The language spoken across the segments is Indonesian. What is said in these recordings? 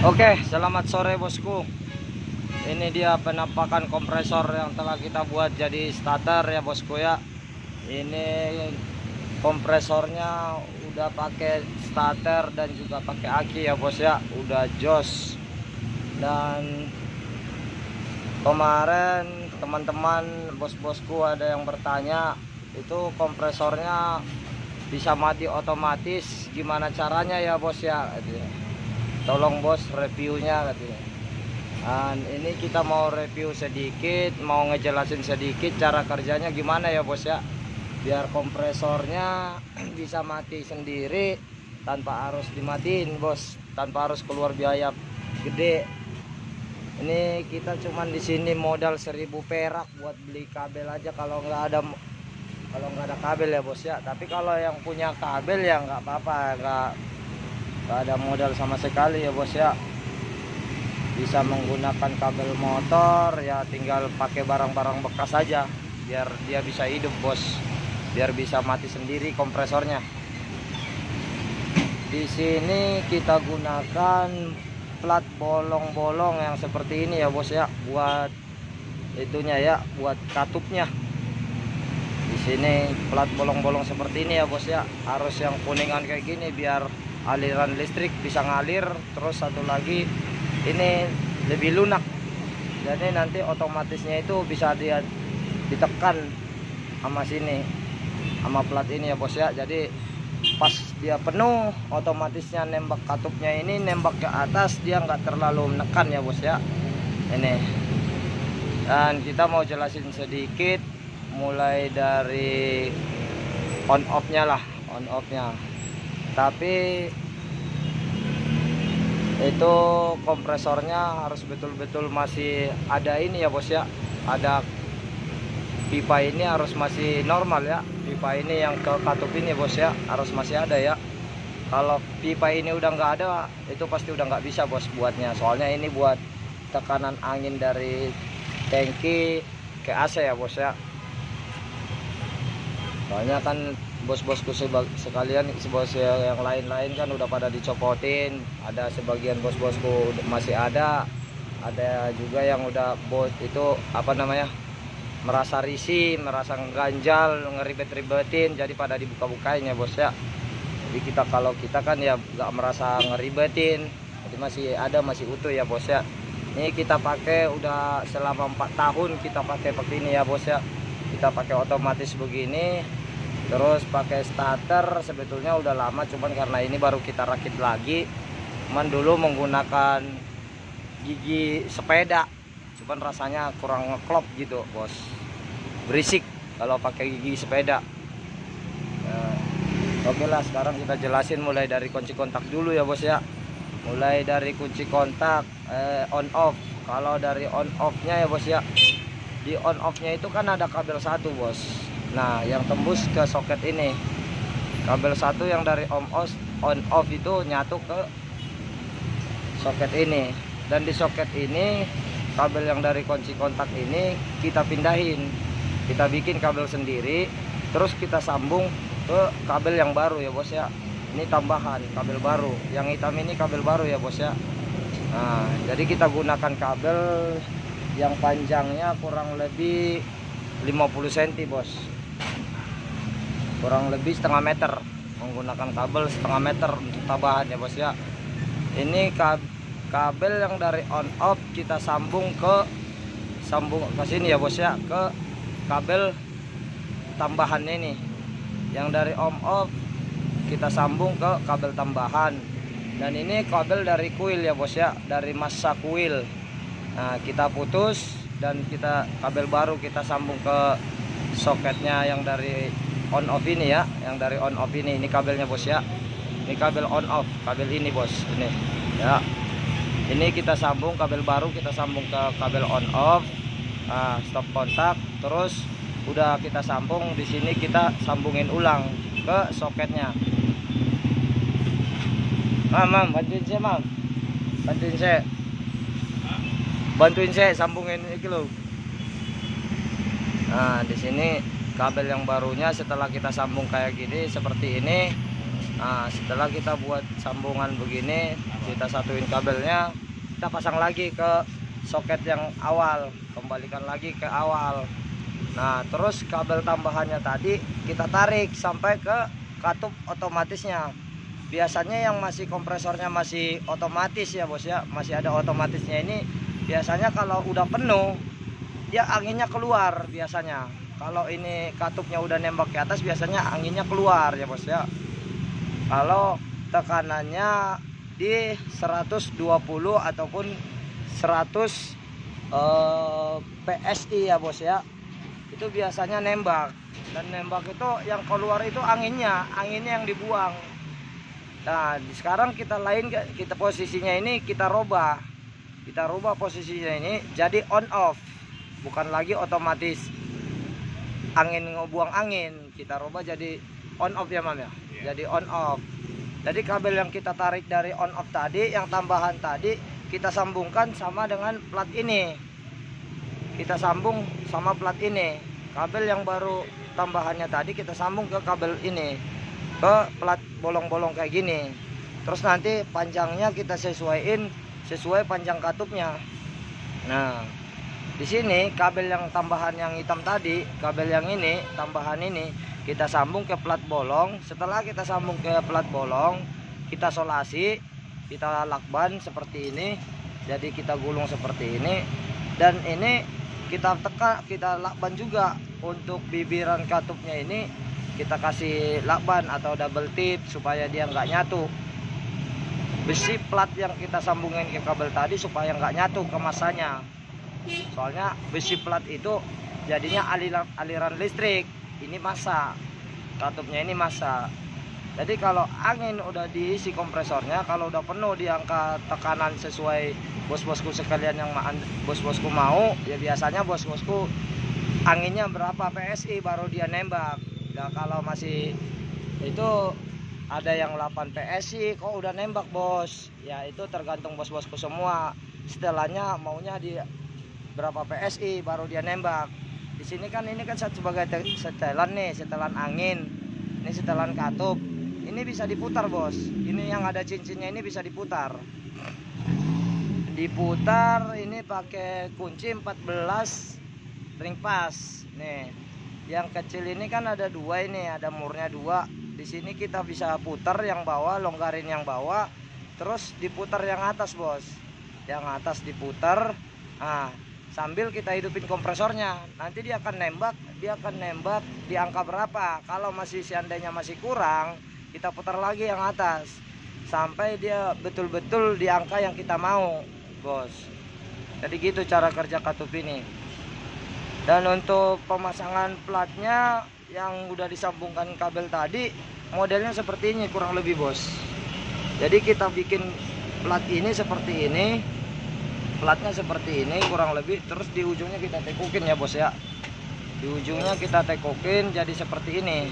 Oke, selamat sore bosku. Ini dia penampakan kompresor yang telah kita buat jadi starter ya bosku ya. Ini kompresornya udah pakai starter dan juga pakai aki ya bos ya. Udah jos. Dan kemarin teman-teman bos-bosku ada yang bertanya, itu kompresornya bisa mati otomatis, gimana caranya ya bos ya? Tolong bos reviewnya katanya. Dan ini kita mau review sedikit, mau ngejelasin sedikit cara kerjanya gimana ya bos ya, biar kompresornya bisa mati sendiri tanpa harus dimatiin bos, tanpa harus keluar biaya gede. Ini kita cuman di sini modal 1000 perak buat beli kabel aja kalau nggak ada kabel ya bos ya. Tapi kalau yang punya kabel ya nggak apa-apa, nggak ada modal sama sekali ya bos ya. Bisa menggunakan kabel motor ya, tinggal pakai barang-barang bekas aja biar dia bisa hidup bos, biar bisa mati sendiri kompresornya. Di sini kita gunakan plat bolong-bolong yang seperti ini ya bos ya, buat itunya ya, buat katupnya. Di sini plat bolong-bolong seperti ini ya bos ya, harus yang kuningan kayak gini biar aliran listrik bisa ngalir. Terus satu lagi ini lebih lunak, jadi nanti otomatisnya itu bisa dia ditekan sama sini, sama plat ini ya bos ya. Jadi pas dia penuh otomatisnya nembak katupnya ini nembak ke atas, dia nggak terlalu menekan ya bos ya ini. Dan kita mau jelasin sedikit mulai dari on off nya lah, on off nya. Tapi itu kompresornya harus betul-betul masih ada ini ya bos ya, ada pipa ini harus masih normal ya. Pipa ini yang ke katup ini bos ya, harus masih ada ya. Kalau pipa ini udah nggak ada, itu pasti udah nggak bisa bos buatnya. Soalnya ini buat tekanan angin dari tangki ke AC ya bos ya. Soalnya kan bos-bosku sekalian, bos yang lain-lain kan udah pada dicopotin. Ada sebagian bos-bosku masih ada juga yang udah bos itu apa namanya, merasa risih, merasa ganjal, ngeribet-ribetin, jadi pada dibuka-bukain ya bos ya. Jadi kalau kita kan ya nggak merasa ngeribetin, jadi masih utuh ya bos ya. Ini kita pakai udah selama 4 tahun kita pakai ini ya bos ya. Kita pakai otomatis begini, terus pakai starter sebetulnya udah lama, cuman karena ini baru kita rakit lagi. Cuman dulu menggunakan gigi sepeda, cuman rasanya kurang ngeklop gitu bos, berisik kalau pakai gigi sepeda. Oke lah, sekarang kita jelasin mulai dari kunci kontak dulu ya bos ya. Mulai dari kunci kontak on off. Kalau dari on off nya ya bos ya, di on off nya itu kan ada kabel satu bos. Nah yang tembus ke soket ini, kabel satu yang dari on off itu nyatu ke soket ini. Dan di soket ini kabel yang dari kunci kontak ini kita pindahin, kita bikin kabel sendiri, terus kita sambung ke kabel yang baru ya bos ya. Ini tambahan kabel baru, yang hitam ini kabel baru ya bos ya. Nah jadi kita gunakan kabel yang panjangnya kurang lebih 50 cm bos, kurang lebih setengah meter, menggunakan kabel setengah meter untuk tambahan ya bos ya. Ini kabel yang dari on off kita sambung ke sini ya bos ya, ke kabel tambahan ini. Yang dari on off kita sambung ke kabel tambahan. Dan ini kabel dari kuil ya bos ya, dari massa kuil. Nah kita putus dan kabel baru kita sambung ke soketnya yang dari on off ini ya, yang dari on off ini kabelnya bos ya. Ini kabel on off, kabel ini bos ini ya. Ini kita sambung kabel baru, kita sambung ke kabel on off. Nah, stop kontak, terus udah kita sambung di sini, kita sambungin ulang ke soketnya. Mam, bantuin saya mam, bantuin saya sambungin ini loh. Nah di sini kabel yang barunya setelah kita sambung kayak gini seperti ini, Nah, setelah kita buat sambungan begini, kita satuin kabelnya, kita pasang lagi ke soket yang awal, kembalikan lagi ke awal. Nah, terus kabel tambahannya tadi kita tarik sampai ke katup otomatisnya. Biasanya yang masih kompresornya masih otomatis ya bos ya, masih ada otomatisnya ini, biasanya kalau udah penuh dia anginnya keluar biasanya. Kalau ini katupnya udah nembak ke atas, biasanya anginnya keluar ya bos ya. Kalau tekanannya di 120 ataupun 100 PSI ya bos ya, itu biasanya nembak. Dan nembak itu yang keluar itu anginnya yang dibuang. Nah, sekarang kita posisinya ini kita rubah posisinya ini jadi on off, bukan lagi otomatis angin ngebuang angin, kita rubah jadi on off ya mam ya. Jadi on off. Jadi kabel yang kita tarik dari on off tadi, yang tambahan tadi, kita sambungkan sama dengan plat ini. Kita sambung sama plat ini. Kabel yang baru tambahannya tadi kita sambung ke kabel ini, ke plat bolong-bolong kayak gini. Terus nanti panjangnya kita sesuaiin sesuai panjang katupnya. Nah, di sini kabel yang tambahan yang hitam tadi, kabel yang ini tambahan ini kita sambung ke plat bolong. Setelah kita sambung ke plat bolong, kita solasi, kita lakban seperti ini. Jadi kita gulung seperti ini, dan ini kita tekan, kita lakban juga. Untuk bibiran katupnya ini kita kasih lakban atau double tip supaya dia nggak nyatu. Besi plat yang kita sambungin ke kabel tadi supaya nggak nyatu ke masanya. Soalnya besi plat itu jadinya aliran listrik. Ini massa, katupnya ini massa. Jadi kalau angin udah diisi kompresornya, kalau udah penuh di angka tekanan sesuai bos-bosku sekalian yang bos-bosku mau, ya biasanya bos-bosku anginnya berapa PSI baru dia nembak. Nah, kalau masih itu ada yang 8 PSI kok udah nembak bos, ya itu tergantung bos-bosku semua. Setelahnya maunya di berapa PSI baru dia nembak. Di sini kan ini kan sebagai setelan nih, setelan angin, ini setelan katup. Ini bisa diputar bos, ini yang ada cincinnya ini bisa diputar. Diputar ini pakai kunci 14 ring pas. Nih, yang kecil ini kan ada dua, ini ada murnya dua. Di sini kita bisa putar yang bawah, longgarin yang bawah, terus diputar yang atas bos. Yang atas diputar. Nah, sambil kita hidupin kompresornya, nanti dia akan nembak di angka berapa. Kalau masih seandainya masih kurang, kita putar lagi yang atas sampai dia betul-betul di angka yang kita mau bos. Jadi gitu cara kerja katup ini. Dan untuk pemasangan platnya yang udah disambungkan kabel tadi, modelnya seperti ini kurang lebih bos. Jadi kita bikin plat ini seperti ini, platnya seperti ini kurang lebih. Terus di ujungnya kita tekukin ya bos ya. Di ujungnya kita tekukin jadi seperti ini.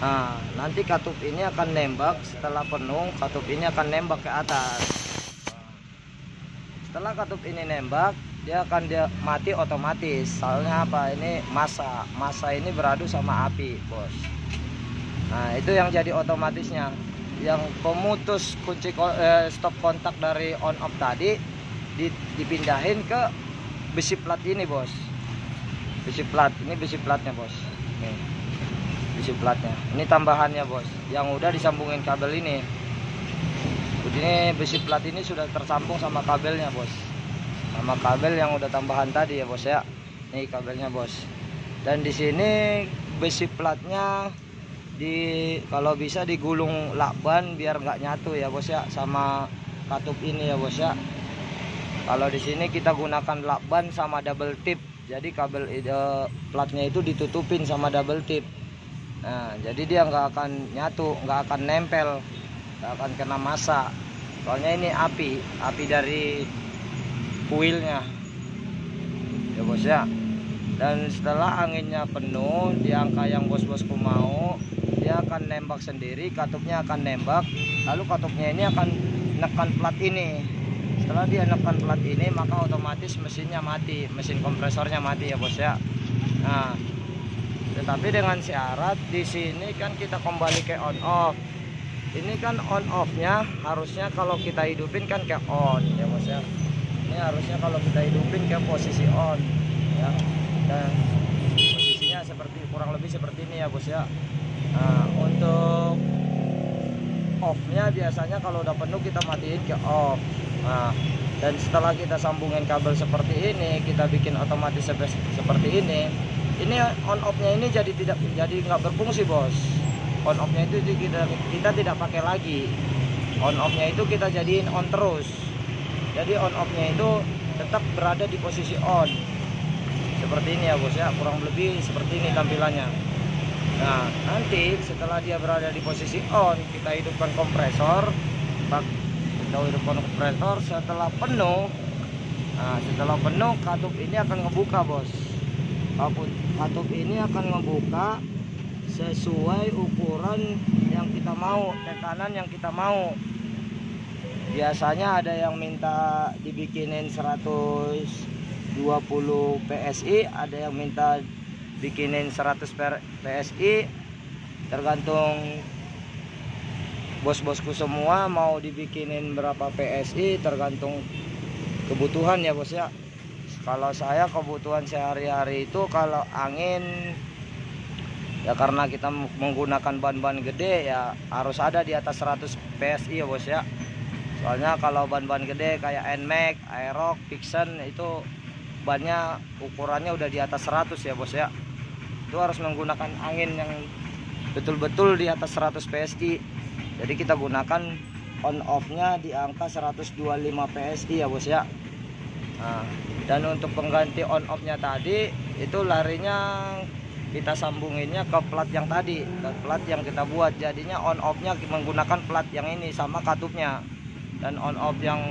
Nah, nanti katup ini akan nembak. Setelah penuh, katup ini akan nembak ke atas. Setelah katup ini nembak, dia mati otomatis. Soalnya apa? Ini massa ini beradu sama api bos. Nah, itu yang jadi otomatisnya. Yang pemutus kunci stop kontak dari on off tadi dipindahin ke besi plat ini bos. Besi plat, ini besi platnya bos. Nih, besi platnya. Ini tambahannya bos, yang udah disambungin kabel ini. Ini besi plat ini sudah tersambung sama kabelnya bos, sama kabel yang udah tambahan tadi ya bos ya. Nih kabelnya bos. Dan di sini besi platnya kalau bisa digulung lakban biar nggak nyatu ya bos ya sama katup ini ya bos ya. Kalau di sini kita gunakan lakban sama double tip. Jadi kabel platnya itu ditutupin sama double tip. Nah, jadi dia nggak akan nyatu, nggak akan nempel, nggak akan kena massa. Soalnya ini api dari kuilnya ya bos ya. Dan setelah anginnya penuh di angka yang bos-bosku mau, dia akan nembak sendiri, katupnya akan nembak. Lalu katupnya ini akan nekan plat ini. Setelah dia nekan plat ini, maka otomatis mesinnya mati, mesin kompresornya mati ya bos ya. Nah, tetapi dengan syarat di sini kan kita kembali ke on off. ini kan on off nya harusnya kalau kita hidupin kan ke on ya bos ya. Ini harusnya kalau kita hidupin ke posisi on ya, dan posisinya seperti kurang lebih seperti ini ya bos ya. Nah, untuk off nya biasanya kalau udah penuh kita matiin ke off. Nah, dan setelah kita sambungin kabel seperti ini, kita bikin otomatis seperti ini on off nya ini jadi nggak berfungsi bos. On off nya itu kita tidak pakai lagi. On off nya itu kita jadiin on terus. Jadi on off nya itu tetap berada di posisi on seperti ini ya bos ya, kurang lebih seperti ini tampilannya. Nah, nanti setelah dia berada di posisi on, kita hidupkan kompresor. Kita hidupkan kompresor setelah penuh. Nah, setelah penuh katup ini akan ngebuka bos. Katup ini akan ngebuka sesuai ukuran yang kita mau, tekanan yang kita mau. Biasanya ada yang minta dibikinin 120 PSI, ada yang minta bikinin 100 PSI, tergantung bos-bosku semua mau dibikinin berapa PSI, tergantung kebutuhan ya bos ya. Kalau saya kebutuhan sehari-hari itu kalau angin ya, karena kita menggunakan ban-ban gede ya harus ada di atas 100 PSI ya bos ya. Soalnya kalau ban-ban gede kayak NMAX, Aerox, Vixen itu bannya ukurannya udah di atas 100 ya bos ya. Itu harus menggunakan angin yang betul-betul di atas 100 PSI. Jadi kita gunakan on off nya di angka 125 PSI ya bos ya. Nah, dan untuk pengganti on off nya tadi itu larinya kita sambunginnya ke plat yang tadi, ke plat yang kita buat. Jadinya on off nya menggunakan plat yang ini sama katupnya. Dan on off yang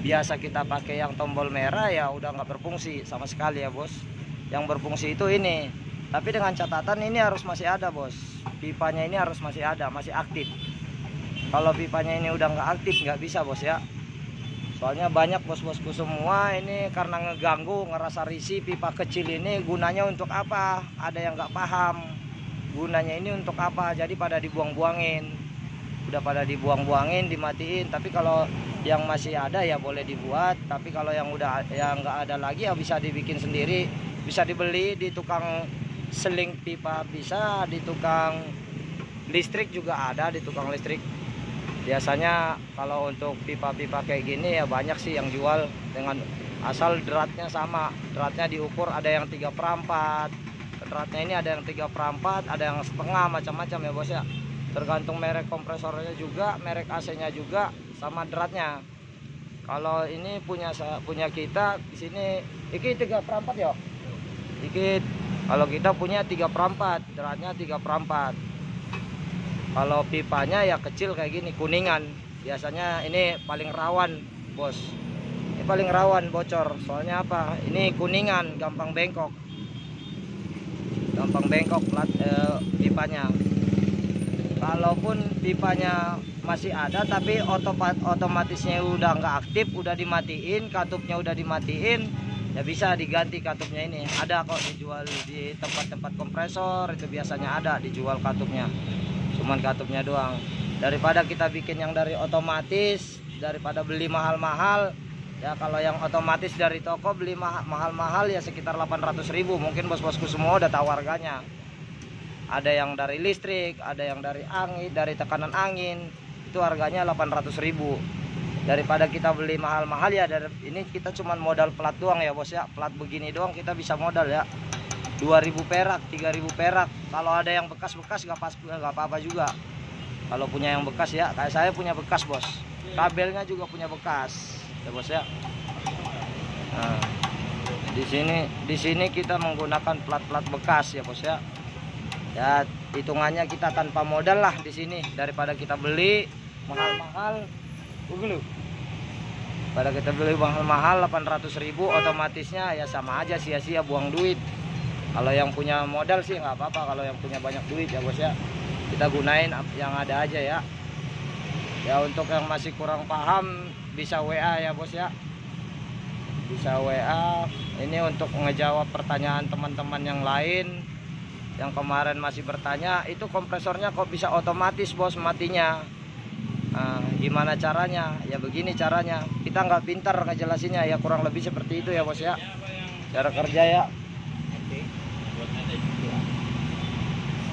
biasa kita pakai yang tombol merah ya udah nggak berfungsi sama sekali ya bos. Yang berfungsi itu ini, tapi dengan catatan ini harus masih ada bos. Pipanya ini harus masih ada, masih aktif. Kalau pipanya ini udah nggak aktif nggak bisa bos ya. Soalnya banyak bos-bosku semua ini karena ngeganggu, ngerasa risih pipa kecil ini gunanya untuk apa, ada yang nggak paham gunanya ini untuk apa, jadi pada dibuang-buangin. Udah pada dibuang-buangin, dimatiin. Tapi kalau yang masih ada ya boleh dibuat, tapi kalau yang udah yang nggak ada lagi ya bisa dibikin sendiri, bisa dibeli di tukang seling pipa, bisa di tukang listrik juga ada, di tukang listrik. Biasanya kalau untuk pipa-pipa kayak gini ya banyak sih yang jual, dengan asal dratnya sama, dratnya diukur, ada yang 3/4, dratnya ini ada yang 3/4, ada yang setengah, macam-macam ya bos ya. Tergantung merek kompresornya juga, merek AC-nya juga, sama dratnya. Kalau ini punya kita di sini, iki 3/4 ya. Iki kalau kita punya 3/4, dratnya 3/4. Kalau pipanya ya kecil kayak gini, kuningan. Biasanya ini paling rawan, bos. Ini paling rawan bocor. Soalnya apa? Ini kuningan, gampang bengkok. Gampang bengkok pipanya. Kalaupun pipanya masih ada tapi otomatisnya udah nggak aktif, udah dimatiin, katupnya udah dimatiin, ya bisa diganti katupnya ini. Ada kok dijual di tempat-tempat kompresor, itu biasanya ada dijual katupnya. Cuman katupnya doang. Daripada kita bikin yang dari otomatis, daripada beli mahal-mahal, ya kalau yang otomatis dari toko beli mahal-mahal ya sekitar 800.000. Mungkin bos-bosku semua udah tahu harganya. Ada yang dari listrik, ada yang dari angin, dari tekanan angin, itu harganya 800.000. Daripada kita beli mahal-mahal ya, ini kita cuman modal plat doang ya bos ya. Plat begini doang kita bisa modal ya 2.000 perak, 3.000 perak. Kalau ada yang bekas-bekas nggak apa-apa juga. Kalau punya yang bekas ya, kayak saya punya bekas bos. Kabelnya juga punya bekas ya bos ya. Nah, di sini kita menggunakan plat-plat bekas ya bos ya. Ya hitungannya kita tanpa modal lah di sini, daripada kita beli mahal-mahal. Pada kita beli mahal-mahal 800.000, otomatisnya ya sama aja, sia-sia buang duit. Kalau yang punya modal sih nggak apa-apa, kalau yang punya banyak duit ya bos ya, kita gunain yang ada aja ya. Ya untuk yang masih kurang paham bisa WA ya bos ya, bisa WA. Ini untuk ngejawab pertanyaan teman-teman yang lain yang kemarin masih bertanya, itu kompresornya kok bisa otomatis bos matinya. Gimana caranya? Ya begini caranya. Kita nggak pintar ngejelasinnya ya, kurang lebih seperti itu ya bos ya. Cara kerja ya.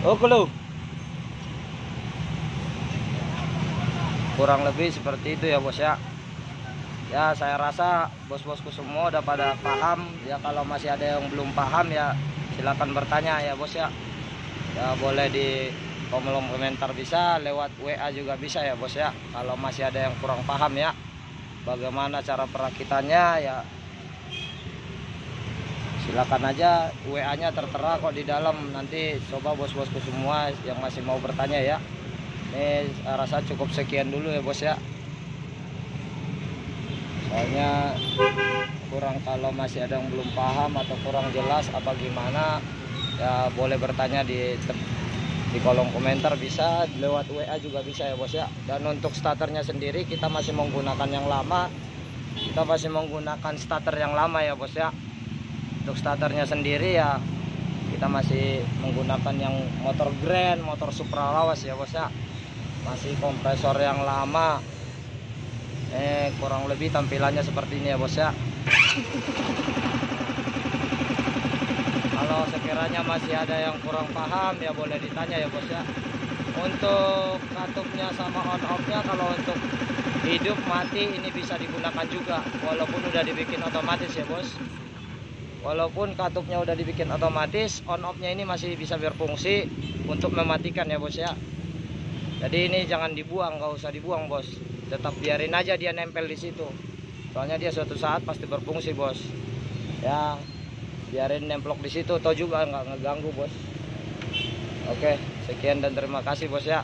Oke lo. Kurang lebih seperti itu ya bos ya. Ya saya rasa bos-bosku semua udah pada paham ya. Kalau masih ada yang belum paham ya silakan bertanya ya bos ya. Ya boleh di kolom komentar, bisa lewat WA juga bisa ya bos ya. Kalau masih ada yang kurang paham ya bagaimana cara perakitannya ya, silakan aja, WA-nya tertera kok di dalam. Nanti coba bos-bosku semua yang masih mau bertanya ya. Ini saya rasa cukup sekian dulu ya bos ya. Soalnya kurang, kalau masih ada yang belum paham atau kurang jelas apa gimana ya boleh bertanya di kolom komentar, bisa lewat WA juga bisa ya bos ya. Dan untuk starternya sendiri kita masih menggunakan yang lama, kita masih menggunakan starter yang lama ya bos ya. Untuk starternya sendiri ya kita masih menggunakan yang motor Grand, motor Supra lawas ya bos ya. Masih kompresor yang lama. Kurang lebih tampilannya seperti ini ya bos ya. Kalau sekiranya masih ada yang kurang paham ya boleh ditanya ya bos ya. Untuk katupnya sama on off-nya, kalau untuk hidup mati ini bisa digunakan juga walaupun udah dibikin otomatis ya bos. Walaupun katupnya udah dibikin otomatis, on off-nya ini masih bisa berfungsi untuk mematikan ya bos ya. Jadi ini jangan dibuang, nggak usah dibuang bos. Tetap biarin aja dia nempel di situ. Soalnya dia suatu saat pasti berfungsi bos. Ya biarin nemplok di situ, atau juga nggak ngeganggu bos. Oke, sekian dan terima kasih bos ya.